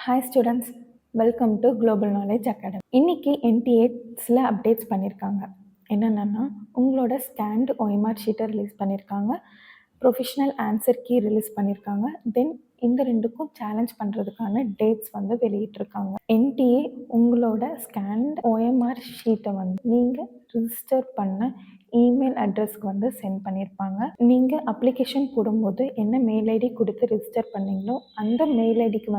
Hi students, welcome to global knowledge academy. இன்னைக்கு NDA சில updates பண்ணியிருக்காங்க. என்னென்னா, உங்களோட ஸ்கேண்ட் OMR ஷீட்டை ரிலீஸ் பண்ணியிருக்காங்க, ப்ரொஃபஷனல் ஆன்சர் கீ ரிலீஸ் பண்ணியிருக்காங்க. தென் இந்த ரெண்டுக்கும் சேலஞ்ச் பண்ணுறதுக்கான டேட்ஸ் வெளியிட்டிருக்காங்க. என்டிஏ உங்களோட ஸ்கேண்ட் OMR ஷீட்டை நீங்கள் ரிஜிஸ்டர் பண்ண இமெயில் அட்ரஸ்க்கு சென்ட் பண்ணியிருப்பாங்க. நீங்கள் அப்ளிகேஷன் போடும்போது என்ன மெயில் ஐடி கொடுத்து ரிஜிஸ்டர் பண்ணீங்களோ அந்த மெயில் ஐடிக்கு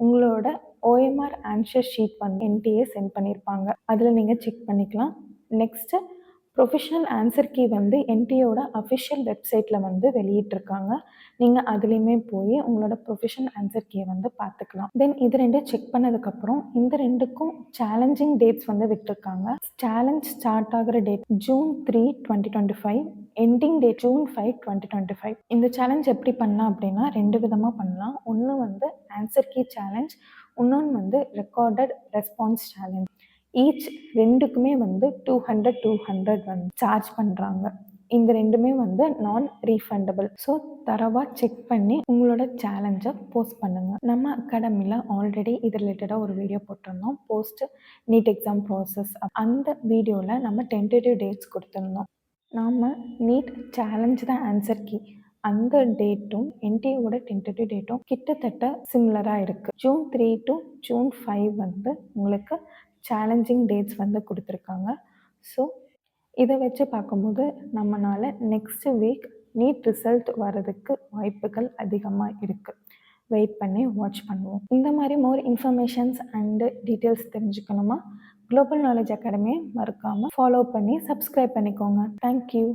உங்களோட OMR answer sheet NTA sent பண்ணியிருப்பாங்க. அதில் நீங்கள் செக் பண்ணிக்கலாம். நெக்ஸ்ட்டு ப்ரொஃபஷனல் ஆன்சர் கீ என்டிஏவோட அஃபிஷியல் வெப்சைட்டில் வெளியிட்டிருக்காங்க. நீங்கள் அதுலேயுமே போய் உங்களோட ப்ரொஃபஷனல் ஆன்சர் கீயை பார்த்துக்கலாம். தென் இது ரெண்டும் செக் பண்ணதுக்கப்புறம் இந்த ரெண்டுக்கும் சேலஞ்சிங் டேட்ஸ் விட்டுருக்காங்க. சேலஞ்ச் ஸ்டார்ட் ஆகிற date June 3, 2025, ending date June 5, 2025. இந்த சேலஞ்ச் எப்படி பண்ணலாம் அப்படின்னா, ரெண்டு விதமாக பண்ணலாம். ஒன்று ஆன்சர் கீ சேலஞ்ச், இன்னொன்று ரெக்கார்டட் ரெஸ்பான்ஸ் சேலஞ்ச். ஈச் ரெண்டுக்குமே 200 சார்ஜ் பண்ணுறாங்க. இந்த ரெண்டுமே நான் ரீஃபண்டபிள். ஸோ தரவாக செக் பண்ணி உங்களோட சேலஞ்சை போஸ்ட் பண்ணுங்கள். நம்ம அகாடமியில் ஆல்ரெடி இது ரிலேட்டடாக ஒரு வீடியோ போட்டிருந்தோம், போஸ்ட் நீட் எக்ஸாம் ப்ராசஸ். அந்த வீடியோவில் நம்ம டென்டேட்டிவ் டேட்ஸ் கொடுத்துருந்தோம். நாம் நீட் சேலஞ்ச் தான் ஆன்சர் கீ, அந்த டேட்டும் என்டிஏவோட டென்டேட்டிவ் டேட்டும் கிட்டத்தட்ட சிமிலராக இருக்குது. June 3 to June 5 உங்களுக்கு சேலஞ்சிங் டேட்ஸ் கொடுத்துருக்காங்க. ஸோ இதை வச்சு பார்க்கும்போது நம்மளால் நெக்ஸ்ட் வீக் நீட் ரிசல்ட் வர்றதுக்கு வாய்ப்புகள் அதிகமாக இருக்குது. வெயிட் பண்ணி வாட்ச் பண்ணுவோம். இந்த மாதிரி மோர் இன்ஃபர்மேஷன்ஸ் அண்டு டீட்டெயில்ஸ் தெரிஞ்சுக்கணுமா? குளோபல் நாலேஜ் அகாடமியை மறக்காமல் ஃபாலோ பண்ணி சப்ஸ்கிரைப் பண்ணிக்கோங்க. தேங்க்யூ.